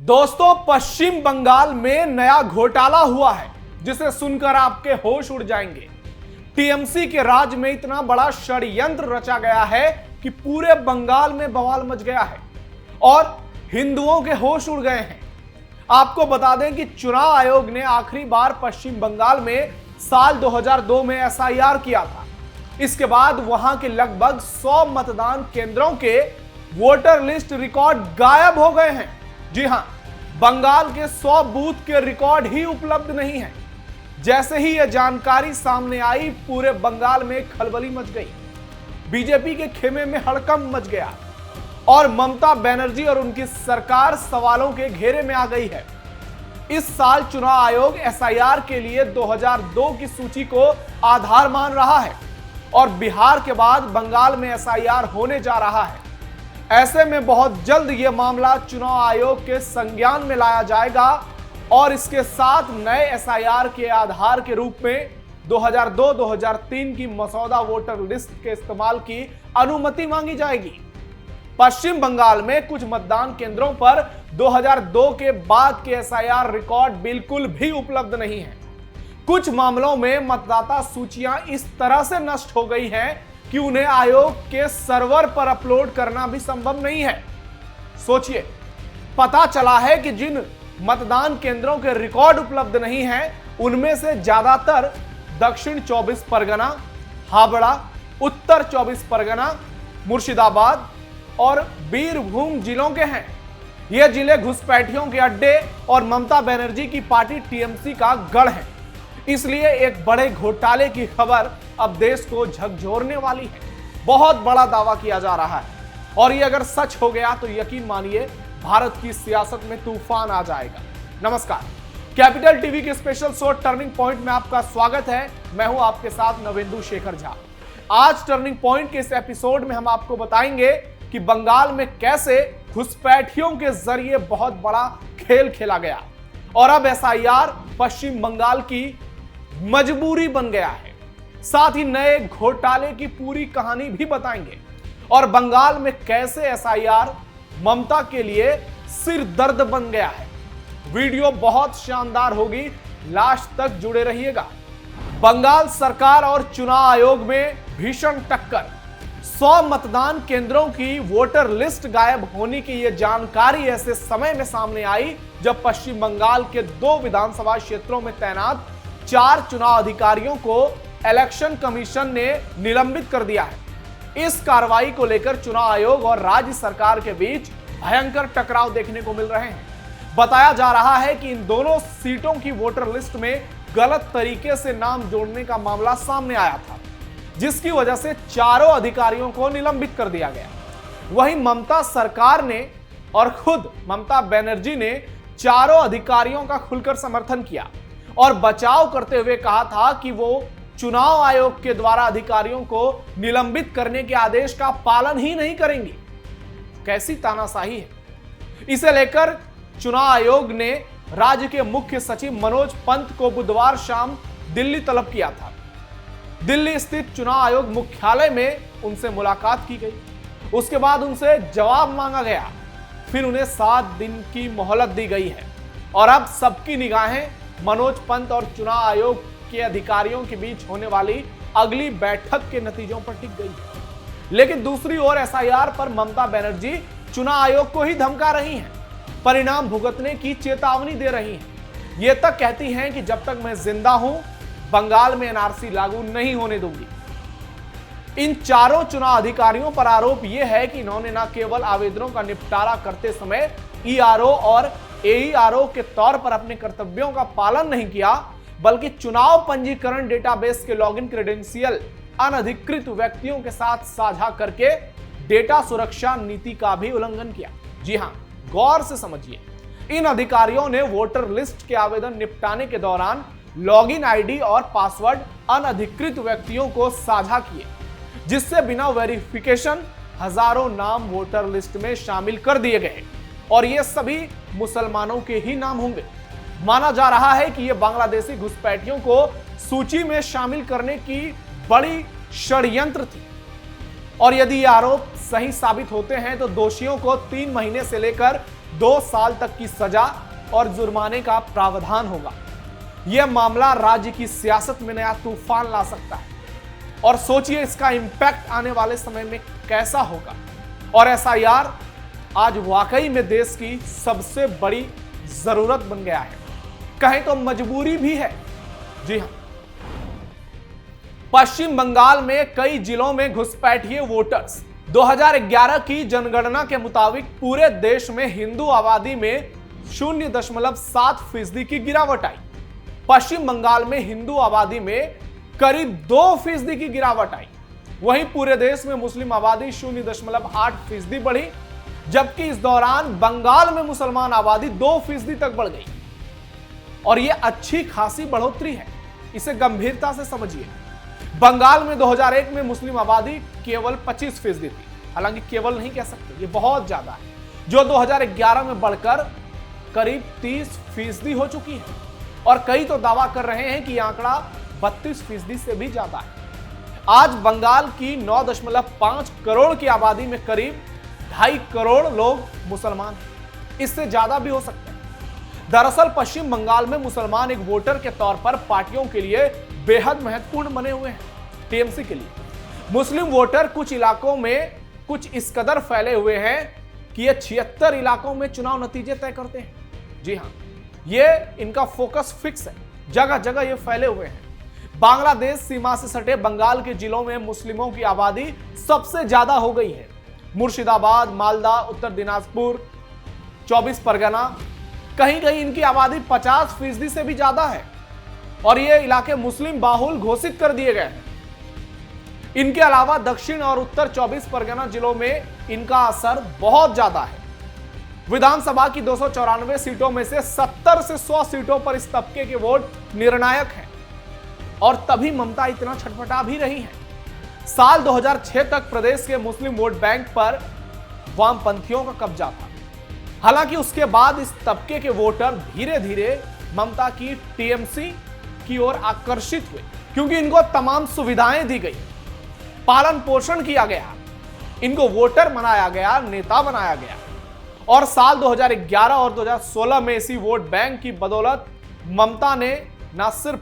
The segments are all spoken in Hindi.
दोस्तों, पश्चिम बंगाल में नया घोटाला हुआ है जिसे सुनकर आपके होश उड़ जाएंगे। टीएमसी के राज में इतना बड़ा षड्यंत्र रचा गया है कि पूरे बंगाल में बवाल मच गया है और हिंदुओं के होश उड़ गए हैं। आपको बता दें कि चुनाव आयोग ने आखिरी बार पश्चिम बंगाल में साल 2002 में एसआईआर किया था। इसके बाद वहां के लगभग 100 मतदान केंद्रों के वोटर लिस्ट रिकॉर्ड गायब हो गए हैं। जी हां, बंगाल के 100 बूथ के रिकॉर्ड ही उपलब्ध नहीं है। जैसे ही यह जानकारी सामने आई, पूरे बंगाल में खलबली मच गई। बीजेपी के खेमे में हड़कंप मच गया और ममता बनर्जी और उनकी सरकार सवालों के घेरे में आ गई है। इस साल चुनाव आयोग एसआईआर के लिए 2002 की सूची को आधार मान रहा है और बिहार के बाद बंगाल में एसआईआर होने जा रहा है। ऐसे में बहुत जल्द यह मामला चुनाव आयोग के संज्ञान में लाया जाएगा और इसके साथ नए एसआईआर के आधार के रूप में 2002-2003 की मसौदा वोटर लिस्ट के इस्तेमाल की अनुमति मांगी जाएगी। पश्चिम बंगाल में कुछ मतदान केंद्रों पर 2002 के बाद के एसआईआर रिकॉर्ड बिल्कुल भी उपलब्ध नहीं है। कुछ मामलों में मतदाता सूचियां इस तरह से नष्ट हो गई हैं कि उन्हें आयोग के सर्वर पर अपलोड करना भी संभव नहीं है। सोचिए, पता चला है कि जिन मतदान केंद्रों के रिकॉर्ड उपलब्ध नहीं हैं, उनमें से ज्यादातर दक्षिण 24 परगना, हावड़ा, उत्तर 24 परगना, मुर्शिदाबाद और बीरभूम जिलों के हैं। ये जिले घुसपैठियों के अड्डे और ममता बनर्जी की पार्टी टीएमसी का गढ़ है। इसलिए एक बड़े घोटाले की खबर अब देश को झकझोरने वाली है। बहुत बड़ा दावा किया जा रहा है और ये अगर सच हो गया तो यकीन मानिए भारत की सियासत में तूफान आ जाएगा। नमस्कार, कैपिटल टीवी के स्पेशल शो टर्निंग पॉइंट में आपका स्वागत है। मैं हूं आपके साथ नवेंदु शेखर झा। आज टर्निंग पॉइंट के इस एपिसोड में हम आपको बताएंगे कि बंगाल में कैसे घुसपैठियों के जरिए बहुत बड़ा खेल खेला गया और अब एसआईआर पश्चिम बंगाल की मजबूरी बन गया है। साथ ही नए घोटाले की पूरी कहानी भी बताएंगे और बंगाल में कैसे एसआईआर ममता के लिए सिर दर्द बन गया है। वीडियो बहुत शानदार होगी, लास्ट तक जुड़े रहिएगा। बंगाल सरकार और चुनाव आयोग में भीषण टक्कर। 100 मतदान केंद्रों की वोटर लिस्ट गायब होने की यह जानकारी ऐसे समय में सामने आई जब पश्चिम बंगाल के 2 विधानसभा क्षेत्रों में तैनात 4 चुनाव अधिकारियों को इलेक्शन कमीशन ने निलंबित कर दिया है। इस कार्रवाई को लेकर चुनाव आयोग और राज्य सरकार के बीच भयंकर टकराव देखने को मिल रहे हैं। बताया जा रहा है कि इन दोनों सीटों की वोटर लिस्ट में गलत तरीके से नाम जोड़ने का मामला सामने आया था, जिसकी वजह से चारों अधिकारियों को निलंबित कर दिया गया। वहीं ममता सरकार ने और खुद ममता बनर्जी ने चारों अधिकारियों का खुलकर समर्थन किया और बचाव करते हुए कहा था कि वो चुनाव आयोग के द्वारा अधिकारियों को निलंबित करने के आदेश का पालन ही नहीं करेंगी। कैसी तानाशाही है। इसे लेकर चुनाव आयोग ने राज्य के मुख्य सचिव मनोज पंत को बुधवार शाम दिल्ली तलब किया था। दिल्ली स्थित चुनाव आयोग मुख्यालय में उनसे मुलाकात की गई। उसके बाद उनसे जवाब मांगा गया। फिर उन्हें 7 दिन की मोहलत दी गई है और अब सबकी निगाहें मनोज पंत और चुनाव आयोग के अधिकारियों के बीच होने वाली अगली बैठक के नतीजों पर टिक गई है। लेकिन दूसरी ओर एसआईआर पर ममता बनर्जी चुनाव आयोग को ही धमका रही हैं, परिणाम भुगतने की चेतावनी दे रही हैं। ये तक कहती हैं कि जब तक मैं जिंदा हूं, बंगाल में एनआरसी लागू नहीं होने दूंगी। इन चारों चुनाव अधिकारियों पर आरोप यह है कि इन्होंने न केवल आवेदनों का निपटारा करते समय ईआरओ और एईआरओ के तौर पर अपने कर्तव्यों का पालन नहीं किया, बल्कि चुनाव पंजीकरण डेटाबेस के लॉगिन क्रेडेंशियल अनधिकृत व्यक्तियों के साथ साझा करके डेटा सुरक्षा नीति का भी उल्लंघन किया। जी हां, गौर से समझिए। इन अधिकारियों ने वोटर लिस्ट के आवेदन निपटाने के दौरान लॉगिन आईडी और पासवर्ड अनधिकृत व्यक्तियों को साझा किए, जिससे बिना वेरिफिकेशन हजारों नाम वोटर लिस्ट में शामिल कर दिए गए और ये सभी मुसलमानों के ही नाम होंगे। माना जा रहा है कि ये बांग्लादेशी घुसपैठियों को सूची में शामिल करने की बड़ी षड्यंत्र थी और यदि ये आरोप सही साबित होते हैं तो दोषियों को 3 महीने से लेकर 2 साल तक की सजा और जुर्माने का प्रावधान होगा। यह मामला राज्य की सियासत में नया तूफान ला सकता है और सोचिए इसका इंपैक्ट आने वाले समय में कैसा होगा। और एसआईआर आज वाकई में देश की सबसे बड़ी जरूरत बन गया है, कहें तो मजबूरी भी है। जी हां, पश्चिम बंगाल में कई जिलों में घुसपैठिए वोटर्स। 2011 की जनगणना के मुताबिक पूरे देश में हिंदू आबादी में 0.7% की गिरावट आई। पश्चिम बंगाल में हिंदू आबादी में करीब 2% की गिरावट आई। वहीं पूरे देश में मुस्लिम आबादी 0.8% बढ़ी, जबकि इस दौरान बंगाल में मुसलमान आबादी 2% तक बढ़ गई। और यह अच्छी खासी बढ़ोतरी है, इसे गंभीरता से समझिए। बंगाल में 2001 में मुस्लिम आबादी केवल 25% थी, हालांकि केवल नहीं कह सकते, ये बहुत ज्यादा है, जो 2011 में बढ़कर करीब 30% हो चुकी है। और कई तो दावा कर रहे हैं कि यह आंकड़ा 32% से भी ज्यादा है। आज बंगाल की 9.5 करोड़ की आबादी में करीब 2.5 करोड़ लोग मुसलमान हैं, इससे ज्यादा भी हो सकते हैं। दरअसल पश्चिम बंगाल में मुसलमान एक वोटर के तौर पर पार्टियों के लिए बेहद महत्वपूर्ण बने हुए हैं। टीएमसी के लिए मुस्लिम वोटर कुछ इलाकों में कुछ इस कदर फैले हुए हैं कि ये 76 इलाकों में चुनाव नतीजे तय करते हैं। जी हां, ये इनका फोकस फिक्स है, जगह जगह ये फैले हुए हैं। बांग्लादेश सीमा से सटे बंगाल के जिलों में मुस्लिमों की आबादी सबसे ज्यादा हो गई है। मुर्शिदाबाद, मालदा, उत्तर दिनाजपुर, 24 परगना, कहीं कहीं इनकी आबादी 50% से भी ज्यादा है और ये इलाके मुस्लिम बाहुल घोषित कर दिए गए हैं। इनके अलावा दक्षिण और उत्तर 24 परगना जिलों में इनका असर बहुत ज्यादा है। विधानसभा की 294 सीटों में से 70 से 100 सीटों पर इस तबके के वोट निर्णायक हैं और तभी ममता इतना छटपटा भी रही है। साल 2006 तक प्रदेश के मुस्लिम वोट बैंक पर वामपंथियों का कब्जा था। हालांकि उसके बाद इस तबके के वोटर धीरे धीरे ममता की टीएमसी की ओर आकर्षित हुए, क्योंकि इनको तमाम सुविधाएं दी गई, पालन पोषण किया गया, इनको वोटर बनाया गया, नेता बनाया गया। और साल 2011 और 2016 में इसी वोट बैंक की बदौलत ममता ने न सिर्फ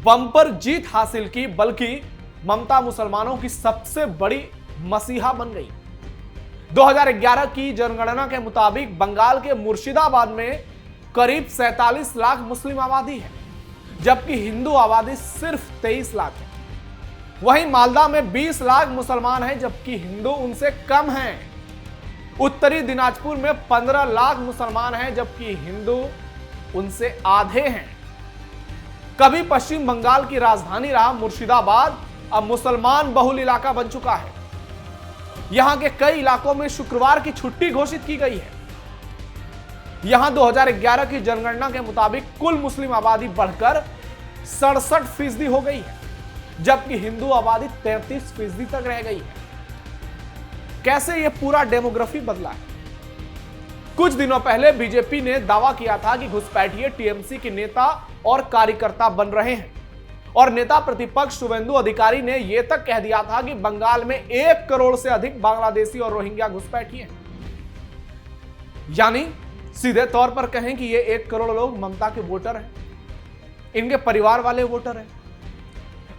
बम्पर जीत हासिल की, बल्कि ममता मुसलमानों की सबसे बड़ी मसीहा बन गई। 2011 की जनगणना के मुताबिक बंगाल के मुर्शिदाबाद में करीब 47 लाख मुस्लिम आबादी है, जबकि हिंदू आबादी सिर्फ 23 लाख है। वहीं मालदा में 20 लाख मुसलमान हैं, जबकि हिंदू उनसे कम हैं। उत्तरी दिनाजपुर में 15 लाख मुसलमान हैं, जबकि हिंदू उनसे आधे हैं। कभी पश्चिम बंगाल की राजधानी रहा मुर्शिदाबाद अब मुसलमान बहुल इलाका बन चुका है। यहां के कई इलाकों में शुक्रवार की छुट्टी घोषित की गई है। यहां 2011 की जनगणना के मुताबिक कुल मुस्लिम आबादी बढ़कर 67% हो गई है, जबकि हिंदू आबादी 33% तक रह गई है। कैसे यह पूरा डेमोग्राफी बदला है? कुछ दिनों पहले बीजेपी ने दावा किया था कि घुसपैठिए टीएमसी के नेता और कार्यकर्ता बन रहे हैं और नेता प्रतिपक्ष शुवेंदु अधिकारी ने यह तक कह दिया था कि बंगाल में 1 करोड़ से अधिक बांग्लादेशी और रोहिंग्या घुसपैठिए हैं। यानी सीधे तौर पर कहें कि ये 1 करोड़ लोग ममता के वोटर हैं, इनके परिवार वाले वोटर हैं।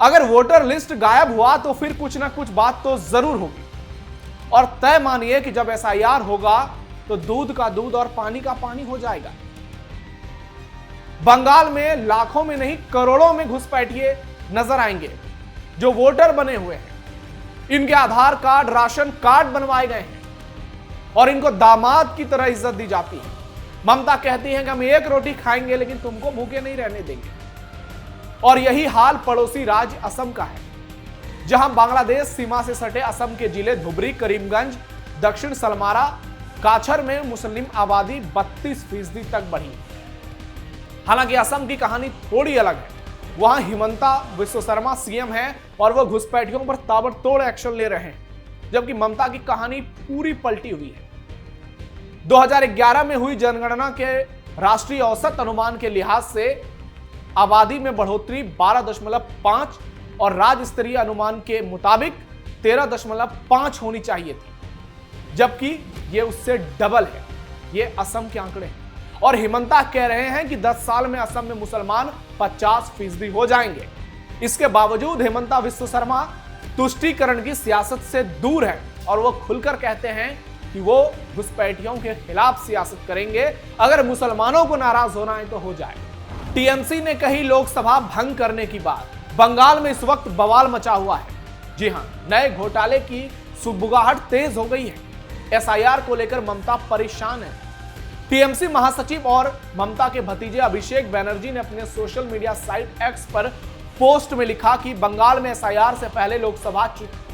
अगर वोटर लिस्ट गायब हुआ तो फिर कुछ ना कुछ बात तो जरूर होगी और तय मानिए कि जब एसआईआर होगा तो दूध का दूध और पानी का पानी हो जाएगा। बंगाल में लाखों में नहीं करोड़ों में घुसपैठिए नजर आएंगे जो वोटर बने हुए हैं। इनके आधार कार्ड, राशन कार्ड बनवाए गए हैं और इनको दामाद की तरह इज्जत दी जाती है। ममता कहती है कि हम 1 रोटी खाएंगे लेकिन तुमको भूखे नहीं रहने देंगे। और यही हाल पड़ोसी राज्य असम का है, जहां बांग्लादेश सीमा से सटे असम के जिले धुबरी, करीमगंज, दक्षिण सलमारा, काछर में मुस्लिम आबादी 32% तक बढ़ी। हालांकि असम की कहानी थोड़ी अलग है। वहां हिमंता विश्व शर्मा सीएम है और वह घुसपैठियों पर ताबड़तोड़ एक्शन ले रहे हैं, जबकि ममता की कहानी पूरी पलटी हुई है। 2011 में हुई जनगणना के राष्ट्रीय औसत अनुमान के लिहाज से आबादी में बढ़ोतरी 12.5 और राज्य स्तरीय अनुमान के मुताबिक 13.5 होनी चाहिए थी, जबकि यह उससे डबल है। ये असम के आंकड़े हैं। और हिमंता कह रहे हैं कि 10 साल में असम में मुसलमान 50% हो जाएंगे। इसके बावजूद हेमंता विश्व शर्मा तुष्टीकरण की सियासत से दूर है और वो खुलकर कहते हैं कि वो घुसपैठियों के खिलाफ सियासत करेंगे। अगर मुसलमानों को नाराज होना है तो हो जाए। टीएमसी ने कही लोकसभा भंग करने की बात। बंगाल में इस वक्त बवाल मचा हुआ है। जी हां, नए घोटाले की सुगबुगाहट तेज हो गई है। एसआईआर को लेकर ममता परेशान है। टीएमसी महासचिव और ममता के भतीजे अभिषेक बनर्जी ने अपने सोशल मीडिया साइट एक्स पर पोस्ट में लिखा कि बंगाल में एसआईआर से पहले लोकसभा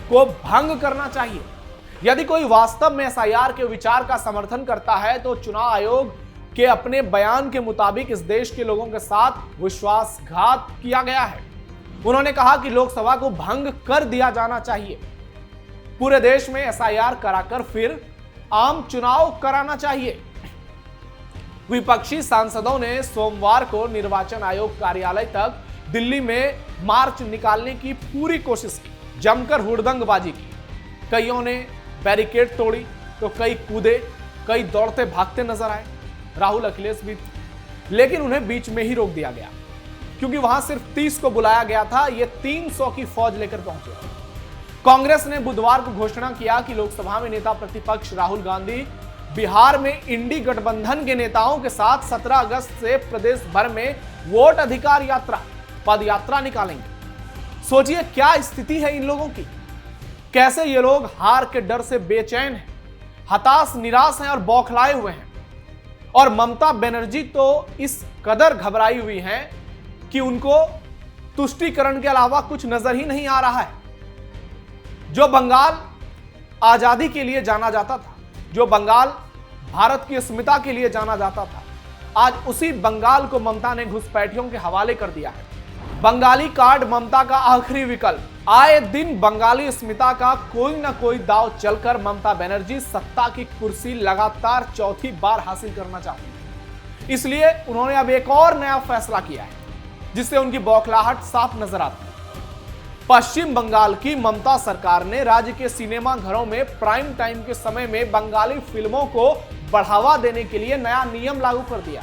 को भंग करना चाहिए। यदि कोई वास्तव में एसआईआर के विचार का समर्थन करता है तो चुनाव आयोग के अपने बयान के मुताबिक इस देश के लोगों के साथ विश्वासघात किया गया है। उन्होंने कहा कि लोकसभा को भंग कर दिया जाना चाहिए। पूरे देश में एसआईआर कराकर फिर आम चुनाव कराना चाहिए। विपक्षी सांसदों ने सोमवार को निर्वाचन आयोग कार्यालय तक दिल्ली में मार्च निकालने की पूरी कोशिश की, जमकर हुड़दंगबाजी की। कईयों ने बैरिकेड तोड़ी तो कई कूदे, कई दौड़ते भागते नजर आए। राहुल अखिलेश भी थे, लेकिन उन्हें बीच में ही रोक दिया गया क्योंकि वहां सिर्फ 30 को बुलाया गया था। ये 300 की फौज लेकर पहुंचे। कांग्रेस ने बुधवार को घोषणा किया कि लोकसभा में नेता प्रतिपक्ष राहुल गांधी बिहार में इंडी गठबंधन के नेताओं के साथ 17 अगस्त से प्रदेश भर में वोट अधिकार यात्रा, पद यात्रा निकालेंगे। सोचिए क्या स्थिति है इन लोगों की। कैसे ये लोग हार के डर से बेचैन हैं, हताश, निराश हैं और बौखलाए हुए हैं। और ममता बनर्जी तो इस कदर घबराई हुई हैं कि उनको तुष्टीकरण के अलावा कुछ नजर ही नहीं आ रहा है। जो बंगाल आजादी के लिए जाना जाता था, जो बंगाल भारत की अस्मिता के लिए जाना जाता था, आज उसी बंगाल को ममता ने घुसपैठियों के हवाले कर दिया है। बंगाली कार्ड ममता का आखिरी विकल्प। आए दिन बंगाली अस्मिता का कोई ना कोई दांव चलकर ममता बनर्जी सत्ता की कुर्सी लगातार चौथी बार हासिल करना चाहती है। इसलिए उन्होंने अब एक और नया फैसला किया है जिससे उनकी बौखलाहट साफ नजर आती है। पश्चिम बंगाल की ममता सरकार ने राज्य के सिनेमा घरों में प्राइम टाइम के समय में बंगाली फिल्मों को बढ़ावा देने के लिए नया नियम लागू कर दिया।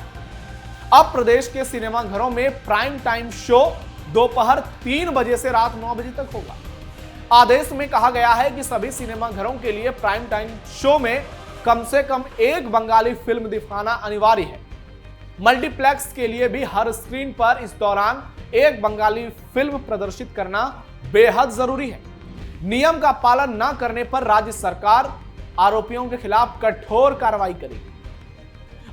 अब प्रदेश के सिनेमा घरों में प्राइम टाइम शो दोपहर 3 बजे से रात 9 बजे तक होगा। आदेश में कहा गया है कि सभी सिनेमा घरों के लिए प्राइम टाइम शो में कम से कम एक बंगाली फिल्म दिखाना अनिवार्य है। मल्टीप्लेक्स के लिए भी हर स्क्रीन पर इस दौरान एक बंगाली फिल्म प्रदर्शित करना बेहद जरूरी है। नियम का पालन न करने पर राज्य सरकार आरोपियों के खिलाफ कठोर कार्रवाई करेगी।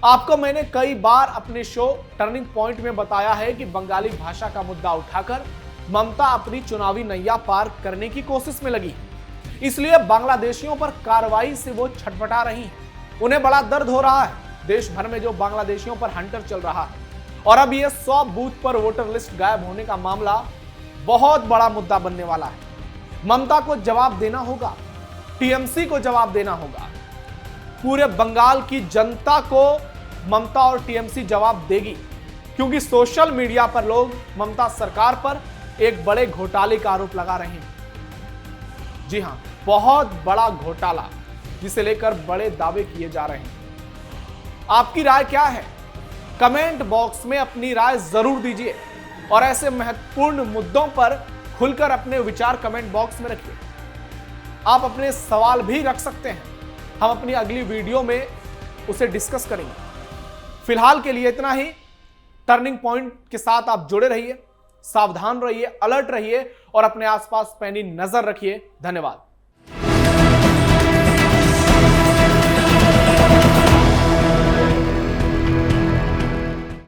आपको मैंने कई बार अपने शो टर्निंग पॉइंट में बताया है कि बंगाली भाषा का मुद्दा उठाकर ममता अपनी चुनावी नैया पार करने की कोशिश में लगी है। इसलिए बांग्लादेशियों पर कार्रवाई से वो छटपटा रही है। उन्हें बड़ा दर्द हो रहा है देश भर में जो बांग्लादेशियों पर हंटर चल रहा है। और अब ये 100 बूथ पर वोटर लिस्ट गायब होने का मामला बहुत बड़ा मुद्दा बनने वाला है। ममता को जवाब देना होगा, टीएमसी को जवाब देना होगा, पूरे बंगाल की जनता को ममता और टीएमसी जवाब देगी। क्योंकि सोशल मीडिया पर लोग ममता सरकार पर एक बड़े घोटाले का आरोप लगा रहे हैं। जी हां, बहुत बड़ा घोटाला जिसे लेकर बड़े दावे किए जा रहे हैं। आपकी राय क्या है? कमेंट बॉक्स में अपनी राय जरूर दीजिए और ऐसे महत्वपूर्ण मुद्दों पर खुलकर अपने विचार कमेंट बॉक्स में रखिए। आप अपने सवाल भी रख सकते हैं, हम अपनी अगली वीडियो में उसे डिस्कस करेंगे। फिलहाल के लिए इतना ही। टर्निंग पॉइंट के साथ आप जुड़े रहिए, सावधान रहिए, अलर्ट रहिए और अपने आसपास पैनी नजर रखिए। धन्यवाद।